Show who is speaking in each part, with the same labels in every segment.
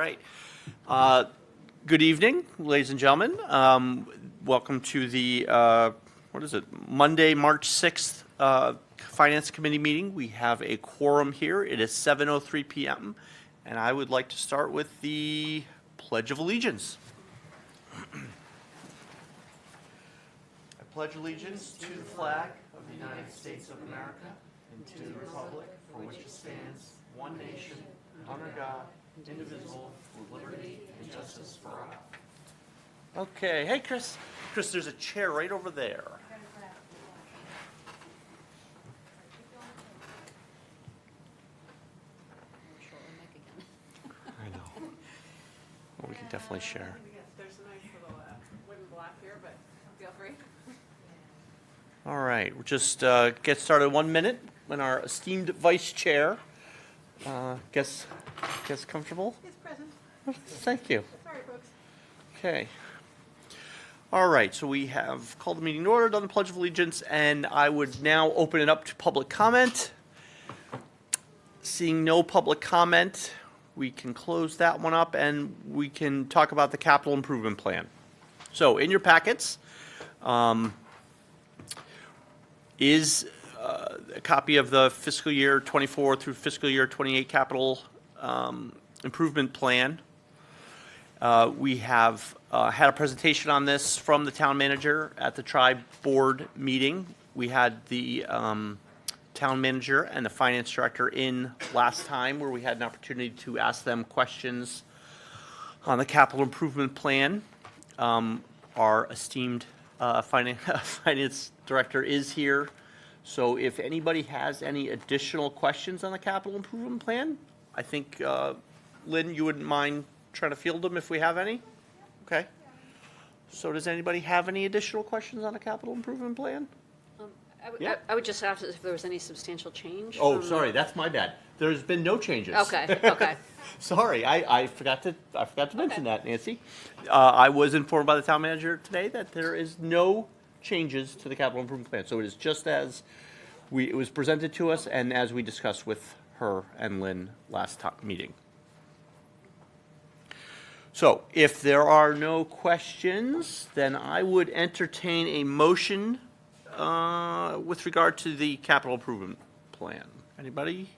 Speaker 1: right. Good evening, ladies and gentlemen. Welcome to the, Monday, March 6th Finance Committee meeting. We have a quorum here. It is 7:03 p.m. And I would like to start with the Pledge of Allegiance. I pledge allegiance to the flag of the United States of America and to the republic for which it stands, one nation, under God, indivisible, with liberty and justice for all. Okay, hey Chris. Chris, there's a chair right over there. I know. Well, we can definitely share.
Speaker 2: There's a nice little wooden block here, but feel free.
Speaker 1: All right, we'll just get started 1 minute when our esteemed vice chair gets comfortable.
Speaker 2: He's present.
Speaker 1: Thank you.
Speaker 2: Sorry, folks.
Speaker 1: Okay. All right, so we have called the meeting to order, done the Pledge of Allegiance, and I would now open it up to public comment. Seeing no public comment, we can close that one up and we can talk about the capital improvement plan. So in your packets is a copy of the fiscal year 24 through fiscal year 28 capital improvement plan. We have had a presentation on this from the town manager at the Tri Board meeting. We had the town manager and the finance director in last time, where we had an opportunity to ask them questions on the capital improvement plan. Our esteemed finance director is here. So if anybody has any additional questions on the capital improvement plan, I think, Lynn, you wouldn't mind trying to field them if we have any? Okay. So does anybody have any additional questions on the capital improvement plan?
Speaker 3: Yeah. I would just ask if there was any substantial change.
Speaker 1: Oh, sorry, that's my bad. There's been no changes.
Speaker 3: Okay.
Speaker 1: Sorry, I forgot to mention that, Nancy. I was informed by the town manager today that there is no changes to the capital improvement plan. So it is just as it was presented to us and as we discussed with her and Lynn last meeting. So if there are no questions, then I would entertain a motion with regard to the capital improvement plan. Anybody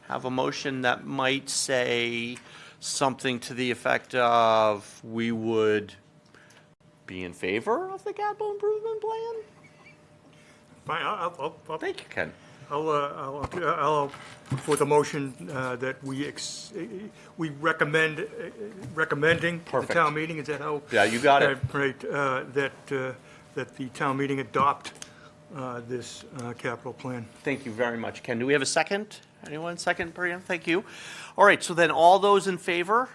Speaker 1: have a motion that might say something to the effect of we would be in favor of the capital improvement plan?
Speaker 4: Fine, I'll
Speaker 1: Thank you, Ken.
Speaker 4: I'll for the motion that we recommending to the town meeting. Is that how?
Speaker 1: Yeah, you got it.
Speaker 4: Right. That the town meeting adopt this capital plan.
Speaker 1: Thank you very much, Ken. Do we have a second? Anyone? Second, Brian? Thank you. All right, so then all those in favor,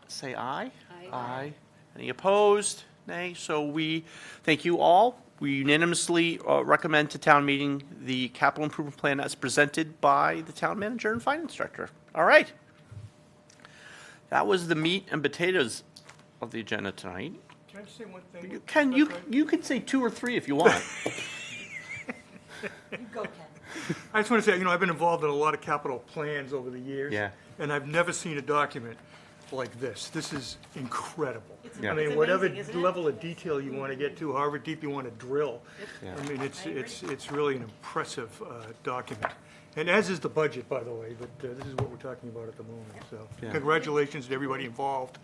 Speaker 1: say aye.
Speaker 3: Aye.
Speaker 1: Any opposed? Nay. So we thank you all. We unanimously recommend to town meeting the capital improvement plan as presented by the town manager and finance director. All right. That was the meat and potatoes of the agenda tonight.
Speaker 4: Can I just say one thing?
Speaker 1: You can say two or three if you want.
Speaker 3: You go, Ken.
Speaker 4: I just want to say, I've been involved in a lot of capital plans over the years.
Speaker 1: Yeah.
Speaker 4: And I've never seen a document like this. This is incredible.
Speaker 1: Yeah.
Speaker 4: I mean,
Speaker 2: It's
Speaker 4: whatever
Speaker 2: amazing, isn't it?
Speaker 4: level of detail you want to get to, however deep you want to drill.
Speaker 1: Yeah.
Speaker 4: I mean, it's really an impressive document. And as is the budget, by the way, but this is what we're talking about at the moment. So
Speaker 1: Yeah.
Speaker 4: congratulations to everybody involved.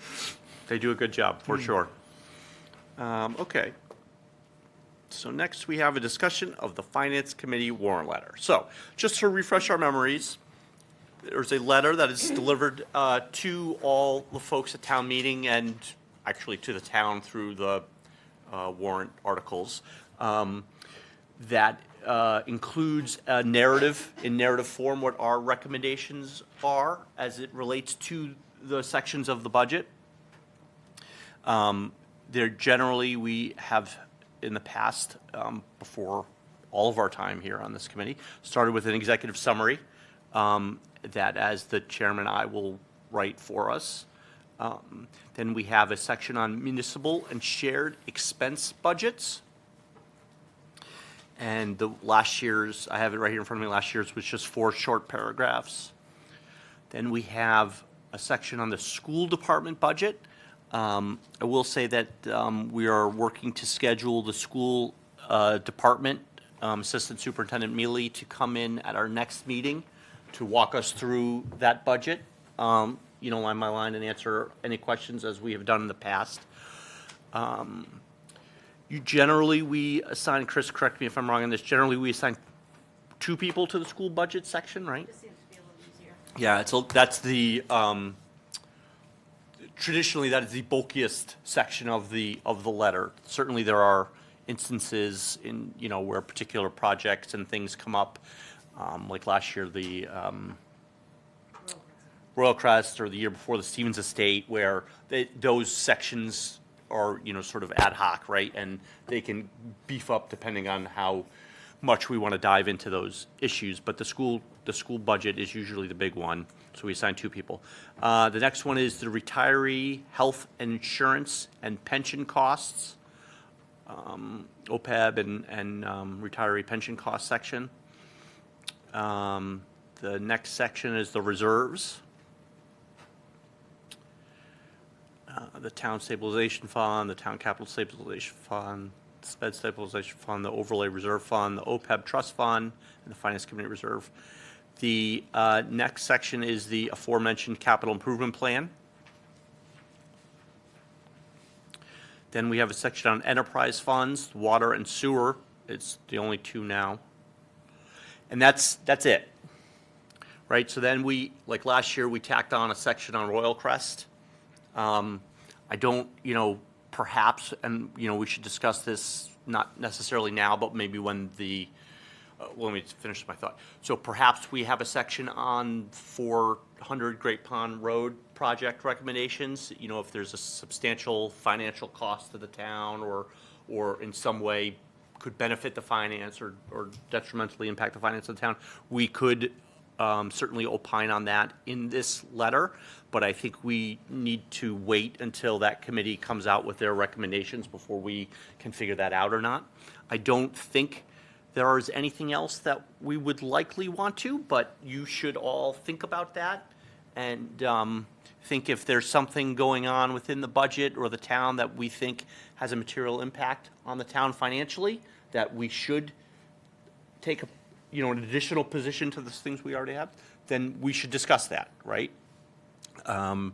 Speaker 1: They do a good job, for sure. Okay. So next we have a discussion of the Finance Committee warrant letter. So just to refresh our memories, there's a letter that is delivered to all the folks at town meeting and actually to the town through the warrant articles that includes a narrative, in narrative form, what our recommendations are as it relates to the sections of the budget. There generally, we have in the past, before all of our time here on this committee, started with an executive summary that, as the chairman, I will write for us. Then we have a section on municipal and shared expense budgets. And the last year's, I have it right here in front of me, last year's was just 4 short paragraphs. Then we have a section on the school department budget. I will say that we are working to schedule the school department Assistant Superintendent Mealy to come in at our next meeting to walk us through that budget, line by line, and answer any questions as we have done in the past. We assign, Chris, correct me if I'm wrong on this, generally we assign 2 people to the school budget section, right?
Speaker 2: This seems to be a little easier.
Speaker 1: Yeah, that's the, traditionally, that is the bulkiest section of the letter. Certainly, there are instances in, where particular projects and things come up, like last year, the Royal Crest, or the year before, the Stevens Estate, where those sections are, sort of ad hoc, right? And they can beef up depending on how much we want to dive into those issues. But the school budget is usually the big one, so we assign 2 people. The next one is the retiree health insurance and pension costs, OPEB and retiree pension cost section. The next section is the reserves. The town stabilization fund, the town capital stabilization fund, the sped stabilization fund, the overlay reserve fund, the OPEB trust fund, and the finance committee reserve. The next section is the aforementioned capital improvement plan. Then we have a section on enterprise funds, water and sewer. It's the only 2 now. And that's it, right? So then like last year, we tacked on a section on Royal Crest. I don't, perhaps, and, we should discuss this, not necessarily now, but maybe when let me finish my thought. So perhaps we have a section on 400 Great Pond Road project recommendations, if there's a substantial financial cost to the town or in some way could benefit the finance or detrimentally impact the finance of the town, we could certainly opine on that in this letter, but I think we need to wait until that committee comes out with their recommendations before we can figure that out or not. I don't think there is anything else that we would likely want to, but you should all think about that and think if there's something going on within the budget or the town that we think has a material impact on the town financially, that we should take an additional position to the things we already have, then we should discuss that, right? And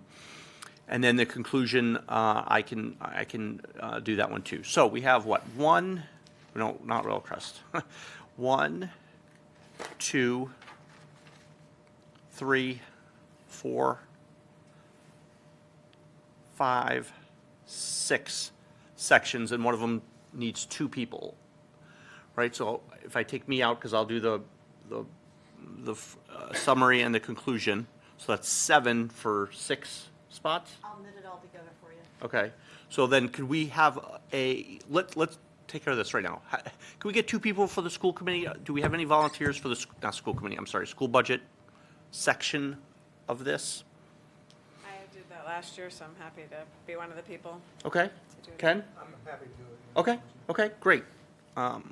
Speaker 1: then the conclusion, I can do that one too. So we have what? Not Royal Crest. 1, 2, 3, 4, 5, 6 sections, and one of them needs 2 people, right? So if I take me out, because I'll do the summary and the conclusion, so that's 7 for 6 spots.
Speaker 2: I'll knit it all together for you.
Speaker 1: Okay, so then could we have let's take care of this right now. Can we get 2 people for the school committee? Do we have any volunteers for the, not school committee, I'm sorry, school budget section of this?
Speaker 2: I did that last year, so I'm happy to be one of the people.
Speaker 1: Okay,
Speaker 2: do it.
Speaker 1: Ken?
Speaker 4: I'm happy to do it.
Speaker 1: Okay, great. Then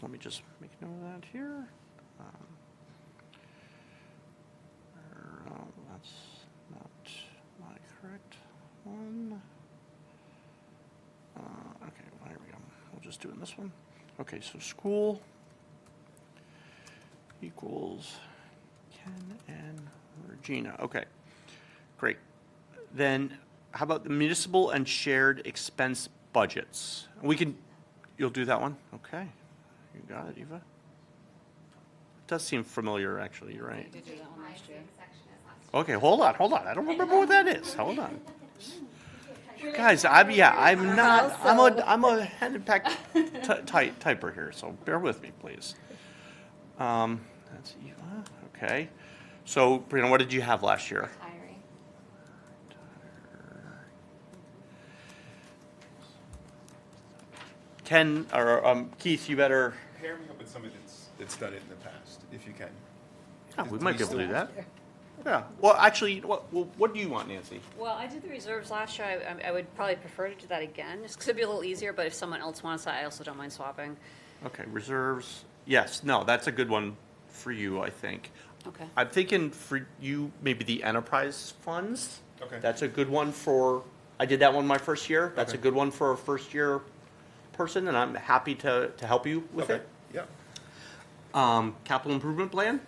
Speaker 1: let me just make note of that here. That's not my correct one. Okay, well, here we go. We'll just do it in this one. Okay, so school equals Ken and Regina. Okay, great. Then how about the municipal and shared expense budgets? You'll do that one? Okay, you got it, Eva. It does seem familiar, actually, you're right.
Speaker 3: Did do that one last year.
Speaker 1: Okay, hold on. I don't remember what that is. Hold on. Guys, I'm a hand packed typer here, so bear with me, please. That's Eva. Okay. So, Brianna, what did you have last year? Ken or Keith, you better.
Speaker 5: Pair me up with somebody that's done it in the past, if you can.
Speaker 1: Oh, we might be able to do that. Yeah. Well, actually, what do you want, Nancy?
Speaker 3: Well, I did the reserves last year. I would probably prefer to do that again, just 'cause it'd be a little easier, but if someone else wants that, I also don't mind swapping.
Speaker 1: Okay, reserves. Yes, no, that's a good one for you, I think.
Speaker 3: Okay.
Speaker 1: I'm thinking for you, maybe the enterprise funds.
Speaker 5: Okay.
Speaker 1: That's a good one for, I did that one my first year. That's a
Speaker 5: Okay.
Speaker 1: good one for a first-year person, and I'm happy to help you with
Speaker 5: Okay,
Speaker 1: it.
Speaker 5: yeah.
Speaker 1: Capital improvement plan?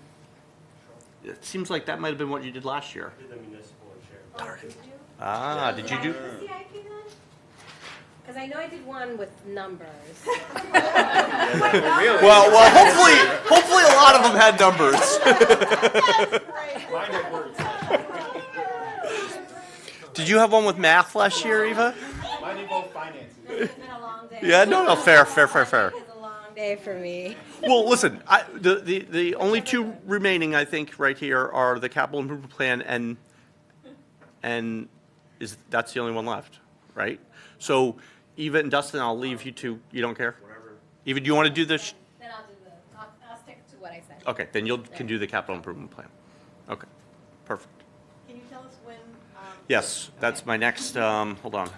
Speaker 1: It seems like that might have been what you did last year.
Speaker 6: Did the municipal and share.
Speaker 7: Oh, did you?
Speaker 1: Ah, did you do?
Speaker 7: Did I do the CIP then? Because I know I did one with numbers.
Speaker 1: Well, hopefully a lot of them had numbers.
Speaker 5: Mine had words.
Speaker 1: Did you have one with math last year, Eva?
Speaker 5: Mine involved finances.
Speaker 7: It's been a long day.
Speaker 1: Yeah, no, fair.
Speaker 7: It's a long day for me.
Speaker 1: Well, listen, the only two remaining, I think, right here are the capital improvement plan and that's the only one left, right? So Eva and Dustin, I'll leave you two, you don't care?
Speaker 6: Whatever.
Speaker 1: Eva, do you want to do this?
Speaker 7: Then I'll stick to what I said.
Speaker 1: Okay, then you can do the capital improvement plan. Okay, perfect.
Speaker 2: Can you tell us when?
Speaker 1: Yes, that's my next, hold on.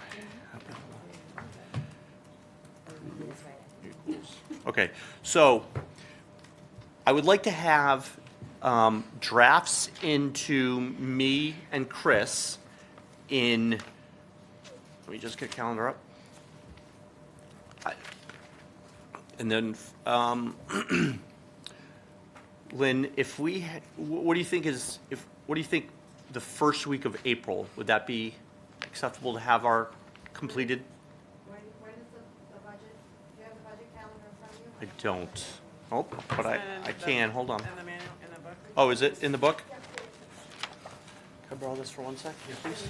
Speaker 1: Okay, so I would like to have drafts into me and Chris in, let me just get calendar up. And then, Lynn, if we, what do you think what do you think the first week of April, would that be acceptable to have our completed?
Speaker 7: When is the budget? Do you have the budget calendar in front of you?
Speaker 1: I don't. Oh, but I
Speaker 2: In the-
Speaker 1: can, hold on.
Speaker 2: In the manual, in the book?
Speaker 1: Oh, is it in the book? Can I borrow this for 1 sec, please?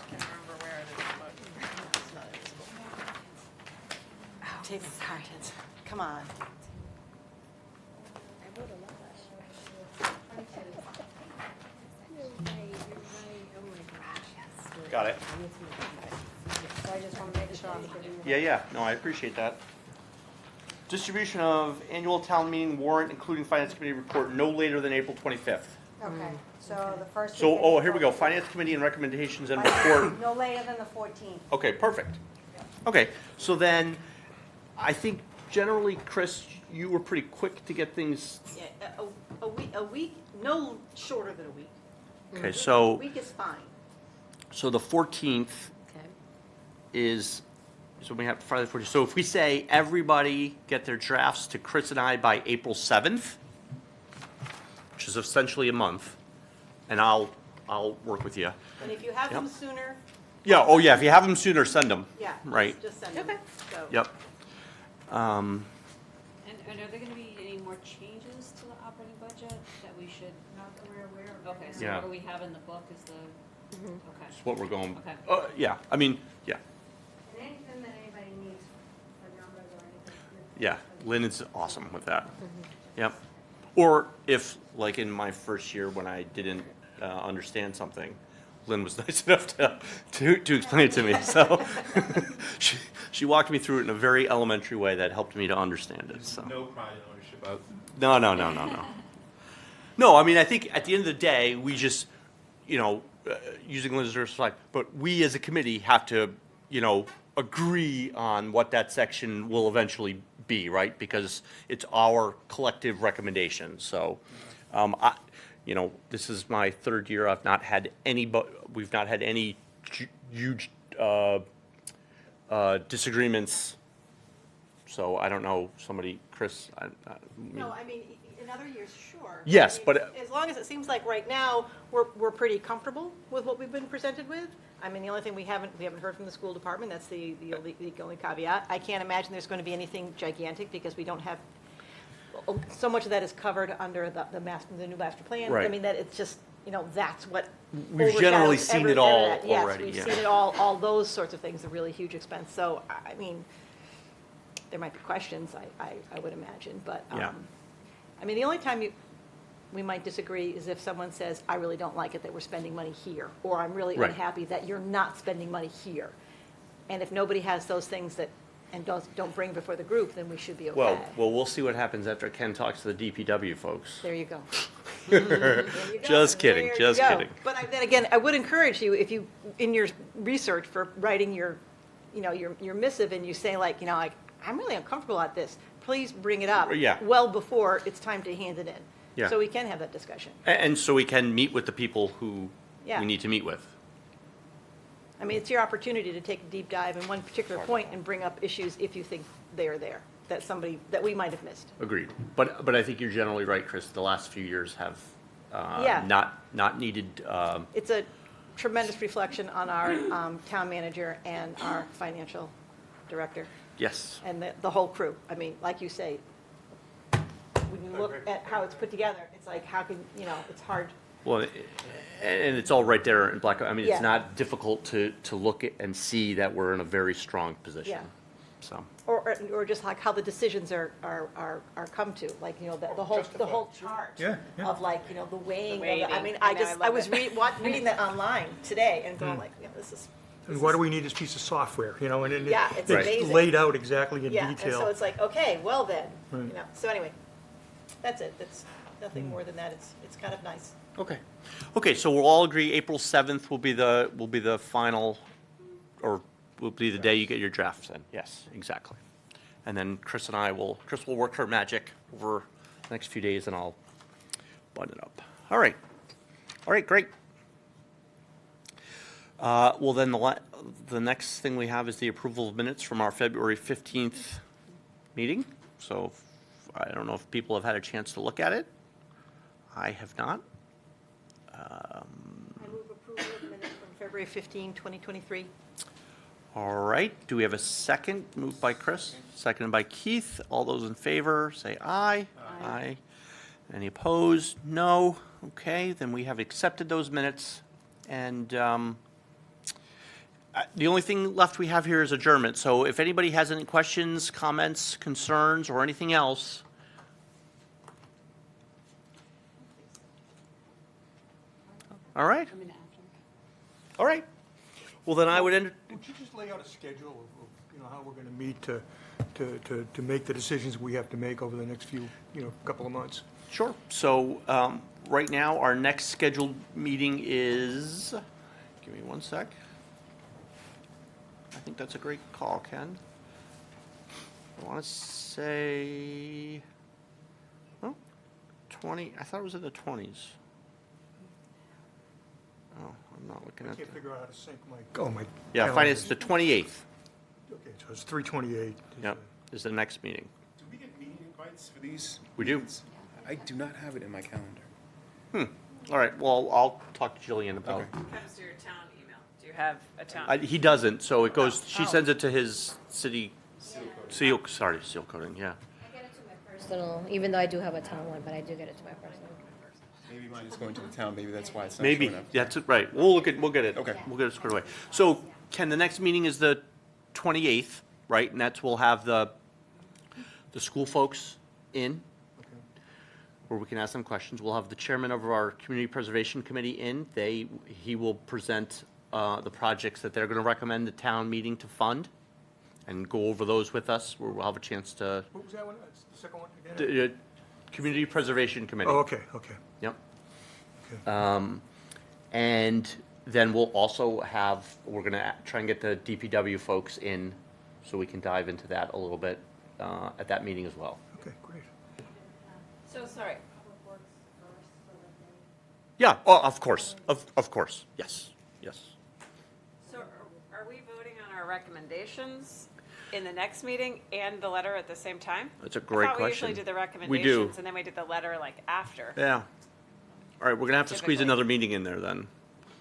Speaker 2: Can't remember where it is, but it's not in this book.
Speaker 8: Take the cartons. Come on.
Speaker 7: I wrote a lot last year. 22. You're right. Oh my gosh, yes.
Speaker 1: Got it.
Speaker 7: So I just want to make sure I'm giving you.
Speaker 1: Yeah, no, I appreciate that. Distribution of annual town meeting warrant, including finance committee report, no later than April 25th.
Speaker 7: Okay, so the first.
Speaker 1: So,
Speaker 7: week of
Speaker 1: oh, here we go,
Speaker 7: April-
Speaker 1: finance committee and recommendations and report.
Speaker 7: No later than the 14th.
Speaker 1: Okay, perfect. Okay, so then, I think generally, Chris, you were pretty quick to get things,
Speaker 8: Yeah, a week, no shorter than a week.
Speaker 1: okay,
Speaker 8: A
Speaker 1: so,
Speaker 8: week is fine.
Speaker 1: so the 14th
Speaker 3: Okay.
Speaker 1: is when we have Friday the 14th. So if we say everybody get their drafts to Chris and I by April 7th, which is essentially a month, and I'll work with you.
Speaker 8: And if you have them
Speaker 1: Yep.
Speaker 8: sooner,
Speaker 1: Yeah, oh yeah, if you have them sooner, send them.
Speaker 8: yeah.
Speaker 1: Right.
Speaker 8: Just send them.
Speaker 3: Okay.
Speaker 8: So-
Speaker 1: Yep.
Speaker 3: And are there gonna be any more changes to the operating budget that we should?
Speaker 2: Not that we're aware of.
Speaker 3: Okay, so
Speaker 1: Yeah.
Speaker 3: what do we have in the book is the, okay.
Speaker 1: That's what we're going,
Speaker 3: Okay.
Speaker 1: yeah, I mean, yeah,
Speaker 7: And anything that anybody needs for numbers or anything.
Speaker 1: yeah, Lynn is awesome with that. Yep. Or if, like in my first year when I didn't understand something, Lynn was nice enough to explain it to me, so. She walked me through it in a very elementary way that helped me to understand it, so.
Speaker 5: No pride in ownership of.
Speaker 1: No. No, I mean, I think at the end of the day, we just, using Lynn's like, but we as a committee have to, agree on what that section will eventually be, right? Because it's our collective recommendation, so, this is my third year, we've not had any huge, disagreements. So I don't know, Chris,
Speaker 8: No, I mean, in other years, sure.
Speaker 1: Yes,
Speaker 8: I mean,
Speaker 1: but-
Speaker 8: As long as it seems like right now, we're pretty comfortable with what we've been presented with. I mean, the only thing we haven't heard from the school department, that's the only caveat. I can't imagine there's going to be anything gigantic because we don't have, so much of that is covered under the new master plan. I
Speaker 1: Right.
Speaker 8: mean, that it's just, that's what
Speaker 1: We've generally
Speaker 8: overshadows
Speaker 1: seen it
Speaker 8: every-
Speaker 1: all
Speaker 8: that. Yes,
Speaker 1: already,
Speaker 8: we've
Speaker 1: yeah.
Speaker 8: seen it all those sorts of things, are really huge expense. So, I mean, there might be questions, I would imagine, but,
Speaker 1: Yeah.
Speaker 8: I mean, the only time we might disagree is if someone says, I really don't like it that we're spending money here, or I'm really
Speaker 1: Right.
Speaker 8: unhappy that you're not spending money here. And if nobody has those things and don't bring before the group, then we should be okay.
Speaker 1: Well, we'll see what happens after Ken talks to the DPW folks.
Speaker 8: There you go.
Speaker 1: Just kidding,
Speaker 8: There you
Speaker 1: just
Speaker 8: go.
Speaker 1: kidding.
Speaker 8: But then again, I would encourage you, if you, in your research for writing your missive, and you say like, I'm really uncomfortable at this, please bring it up.
Speaker 1: Yeah.
Speaker 8: Well before it's time to hand it in.
Speaker 1: Yeah.
Speaker 8: So we can have that discussion.
Speaker 1: And so we can meet with the people who
Speaker 8: Yeah.
Speaker 1: we need to meet with.
Speaker 8: I mean, it's your opportunity to take a deep dive in one particular point and bring up issues if you think they are there, that we might have missed.
Speaker 1: Agreed. But I think you're generally right, Chris. The last few years have
Speaker 8: Yeah.
Speaker 1: not needed.
Speaker 8: It's a tremendous reflection on our town manager and our financial director
Speaker 1: Yes.
Speaker 8: and the whole crew. I mean, like you say, when you look at how it's put together, it's like, how can, it's hard.
Speaker 1: Well, and it's all right there in black. I mean,
Speaker 8: Yeah.
Speaker 1: it's not difficult to look at and see that we're in a very strong position.
Speaker 8: Yeah.
Speaker 1: So.
Speaker 8: Or just like how the decisions are come to, like, the whole chart
Speaker 4: Yeah, yeah.
Speaker 8: of like, the weighing.
Speaker 2: The weighting.
Speaker 8: I mean,
Speaker 2: I
Speaker 8: I
Speaker 2: know,
Speaker 8: just,
Speaker 2: I
Speaker 8: I
Speaker 2: love
Speaker 8: was
Speaker 2: it.
Speaker 8: reading that online today and going like, this is.
Speaker 4: And why do we need this piece of software, and
Speaker 8: Yeah, it's amazing.
Speaker 4: laid out exactly in
Speaker 8: Yeah, and
Speaker 4: detail.
Speaker 8: so it's like, okay, well then,
Speaker 4: Right.
Speaker 8: so anyway, that's it. That's nothing more than that. It's kind of nice.
Speaker 1: Okay. Okay. So we'll all agree April 7th will be the final, or will be the day you get your drafts in. Yes, exactly. And then Chris will work her magic over the next few days, and I'll button it up. All right. All right. Great. Well, then the next thing we have is the approval of minutes from our February 15th meeting. So I don't know if people have had a chance to look at it. I have not.
Speaker 8: I move approval of the minutes from February 15, 2023.
Speaker 1: All right. Do we have a second? Moved by Chris, seconded by Keith. All those in favor, say aye. Aye. Any opposed? No. Okay, then we have accepted those minutes. And the only thing left we have here is adjournment. So if anybody has any questions, comments, concerns, or anything else. All right.
Speaker 3: I mean, after.
Speaker 1: All right. Well, then I would end.
Speaker 4: Would you just lay out a schedule of how we're going to meet to make the decisions we have to make over the next few, couple of months?
Speaker 1: Sure. So right now, our next scheduled meeting is, give me one sec. I think that's a great call, Ken. I want to say, 20, I thought it was in the 20s. Oh, I'm not looking
Speaker 4: I
Speaker 1: at
Speaker 4: can't
Speaker 1: the,
Speaker 4: figure out how to sync my
Speaker 1: yeah,
Speaker 4: calendar.
Speaker 1: fine, it's the 28th.
Speaker 4: Okay, so it's 3/28.
Speaker 1: Yep, is the next meeting.
Speaker 5: Do we get meeting invites for these?
Speaker 1: We do.
Speaker 5: meetings? I do not have it in my calendar.
Speaker 1: All right, well, I'll talk to Jillian about
Speaker 5: Okay.
Speaker 2: Comes to your town email. Do you have a town?
Speaker 1: He doesn't, so it goes, she
Speaker 2: Oh.
Speaker 1: sends it to his city, seal coding, yeah.
Speaker 7: I get it to my personal, even though I do have a town one, but I do get it to my personal.
Speaker 5: Maybe mine is going to the town, maybe that's why it's not
Speaker 1: Maybe,
Speaker 5: showing up.
Speaker 1: that's it, right, we'll get it.
Speaker 5: Okay.
Speaker 1: We'll get it squared away. So, Ken, the next meeting is the 28th, right, and we'll have the school folks in, where we can ask them questions. We'll have the chairman of our Community Preservation Committee in. He will present the projects that they're gonna recommend the town meeting to fund, and go over those with us, where we'll have a chance to,
Speaker 4: What was that one? That's the second one again?
Speaker 1: the Community Preservation Committee.
Speaker 4: Oh, okay.
Speaker 1: Yep.
Speaker 4: Okay.
Speaker 1: And then we'll also we're gonna try and get the DPW folks in, so we can dive into that a little bit at that meeting as well.
Speaker 4: Okay, great.
Speaker 2: So sorry.
Speaker 1: Yeah, oh, of course, of course, yes, yes.
Speaker 2: So are we voting on our recommendations in the next meeting and the letter at the same time?
Speaker 1: That's a great
Speaker 2: I thought we
Speaker 1: question.
Speaker 2: usually did the
Speaker 1: We do.
Speaker 2: recommendations and then we did the letter like after.
Speaker 1: Yeah. All right, we're gonna have to squeeze
Speaker 2: Typically.
Speaker 1: another meeting in there then.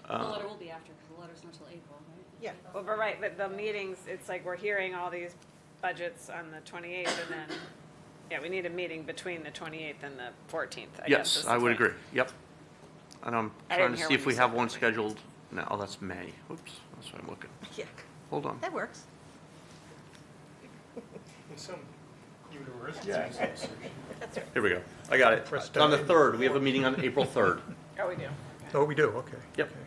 Speaker 3: The letter will be after, because the letter's not till April, right?
Speaker 8: Yeah.
Speaker 2: Well, but right, but the meetings, it's like we're hearing all these budgets on the 28th and then, yeah, we need a meeting between the 28th and the 14th, I guess.
Speaker 1: Yes,
Speaker 2: is
Speaker 1: I
Speaker 2: the
Speaker 1: would
Speaker 2: thing.
Speaker 1: agree, yep. And I'm
Speaker 2: I
Speaker 1: trying
Speaker 2: didn't
Speaker 1: to
Speaker 2: hear
Speaker 1: see
Speaker 2: when
Speaker 1: if
Speaker 2: you
Speaker 1: we
Speaker 2: said
Speaker 1: have
Speaker 2: that.
Speaker 1: one scheduled, no, oh, that's May, oops, that's what I'm looking,
Speaker 8: Yeah,
Speaker 1: hold on.
Speaker 8: that works.
Speaker 4: In some universities.
Speaker 8: That's right.
Speaker 1: Here we go, I got it.
Speaker 4: Press
Speaker 1: It's on the
Speaker 4: down.
Speaker 1: 3rd, we have a meeting on April 3rd.
Speaker 2: Oh, we do.
Speaker 4: Oh, we do, okay.
Speaker 1: Yep.
Speaker 4: Okay.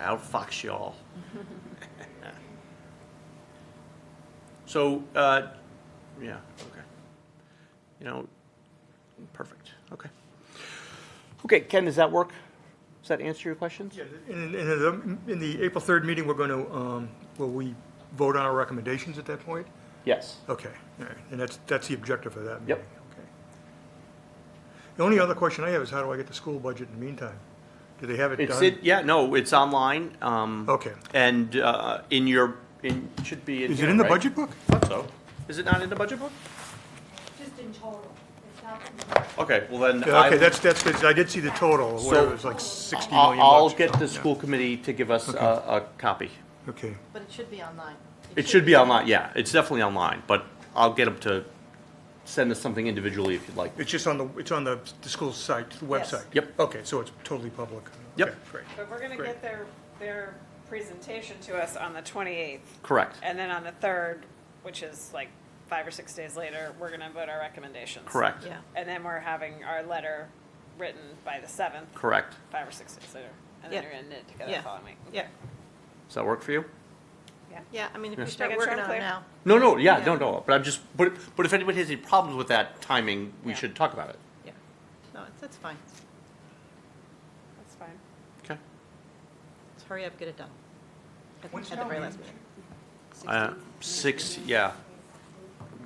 Speaker 1: Outfox y'all. So, yeah, okay. Perfect, okay. Okay, Ken, does that work? Does that answer your questions?
Speaker 4: Yeah, in the April 3rd meeting, we're going to, vote on our recommendations at that point?
Speaker 1: Yes.
Speaker 4: Okay, all right, and that's the objective of that meeting?
Speaker 1: Yep.
Speaker 4: Okay. The only other question I have is how do I get the school budget in the meantime? Do they have it done?
Speaker 1: Yeah, no, it's online.
Speaker 4: Okay.
Speaker 1: And should be in
Speaker 4: Is
Speaker 1: here,
Speaker 4: it in the
Speaker 1: right?
Speaker 4: budget book?
Speaker 1: Thought so. Is it not in the budget book?
Speaker 7: Just in total. It's not in the-
Speaker 1: Okay, well then.
Speaker 4: Yeah, okay, that's good, I did see the total, where it was like 60 million bucks.
Speaker 1: I'll get the school committee to give us a copy.
Speaker 4: Okay,
Speaker 8: But it should be online.
Speaker 1: It should be online, yeah, it's definitely online, but I'll get them to send us something individually if you'd like.
Speaker 4: it's just on the school's site, the
Speaker 8: Yes.
Speaker 4: website?
Speaker 1: Yep.
Speaker 4: Okay, so it's totally public?
Speaker 1: Yep.
Speaker 4: Okay, great.
Speaker 2: But we're gonna
Speaker 4: Great.
Speaker 2: get their presentation to us on the 28th.
Speaker 1: Correct,
Speaker 2: And then on the 3rd, which is like 5 or 6 days later, we're gonna vote our recommendations.
Speaker 1: correct,
Speaker 8: Yeah.
Speaker 2: And then we're having our letter written by the 7th,
Speaker 1: correct.
Speaker 2: 5 or 6 days later. And then
Speaker 8: Yeah.
Speaker 2: you're gonna knit together
Speaker 8: Yeah.
Speaker 2: the following week.
Speaker 8: Yeah,
Speaker 1: Does that work for you?
Speaker 8: yeah, I mean, if we
Speaker 1: Yeah.
Speaker 8: start
Speaker 2: Making sure
Speaker 8: working
Speaker 2: I'm
Speaker 8: on it
Speaker 2: clear.
Speaker 8: now.
Speaker 1: No, yeah,
Speaker 8: Yeah.
Speaker 1: no, but but if anybody has any problems with that timing, we
Speaker 8: Yeah.
Speaker 1: should talk about it.
Speaker 8: Yeah, no, that's fine.
Speaker 2: That's fine.
Speaker 1: Okay.
Speaker 8: Let's hurry up, get it done. At
Speaker 4: When's
Speaker 8: the
Speaker 4: town
Speaker 8: very
Speaker 4: meeting?
Speaker 8: last minute.
Speaker 1: 6, yeah,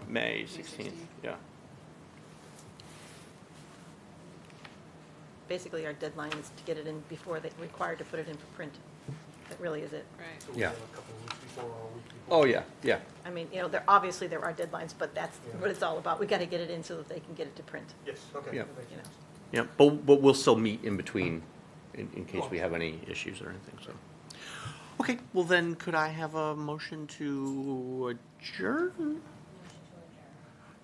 Speaker 1: May 16th, yeah.
Speaker 8: Basically, our deadline is to get it in before they're required to put it in for print. That really is it.
Speaker 2: Right.
Speaker 1: Yeah.
Speaker 4: A couple of weeks before or a week before.
Speaker 1: Oh, yeah, yeah,
Speaker 8: I mean, obviously there are deadlines, but that's what it's all about. We got to get it in so that they can get it to print,
Speaker 4: Yes, okay.
Speaker 1: Yeah.
Speaker 8: you know.
Speaker 1: yeah, but we'll still meet in between in case we have any issues or anything, so. Okay, well then, could I have a motion to adjourn?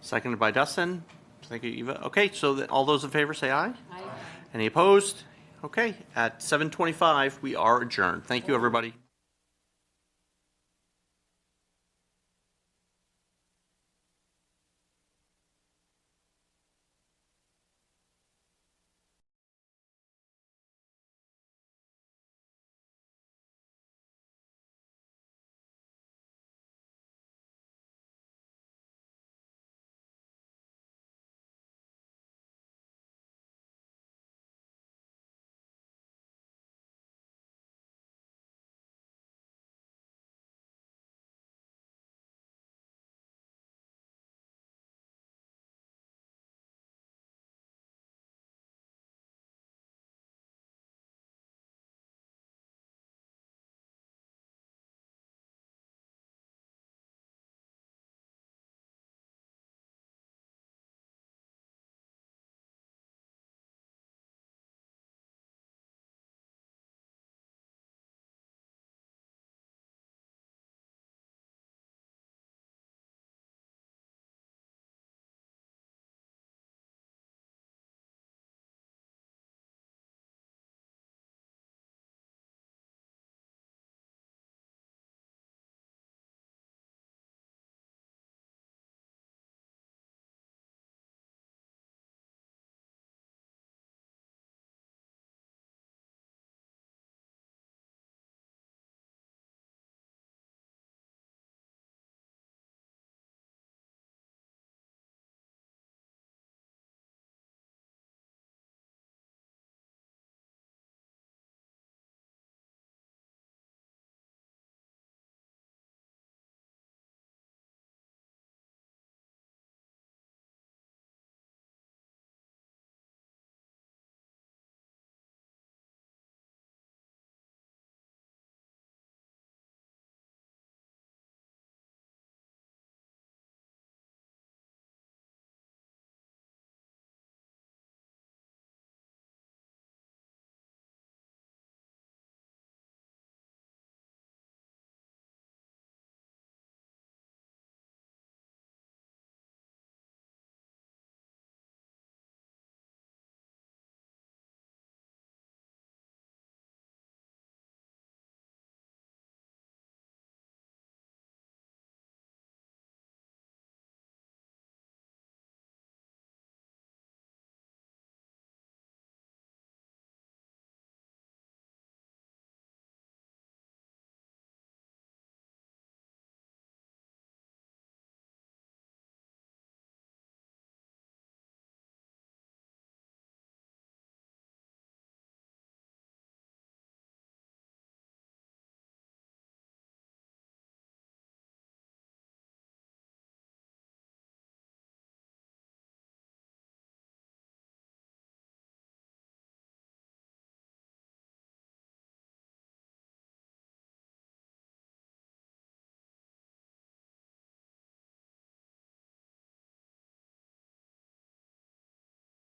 Speaker 1: Seconded by Dustin. Thank you, Eva. Okay, so all those in favor say aye.
Speaker 3: I-
Speaker 1: Any opposed? Okay, at 7:25, we are adjourned. Thank you, everybody.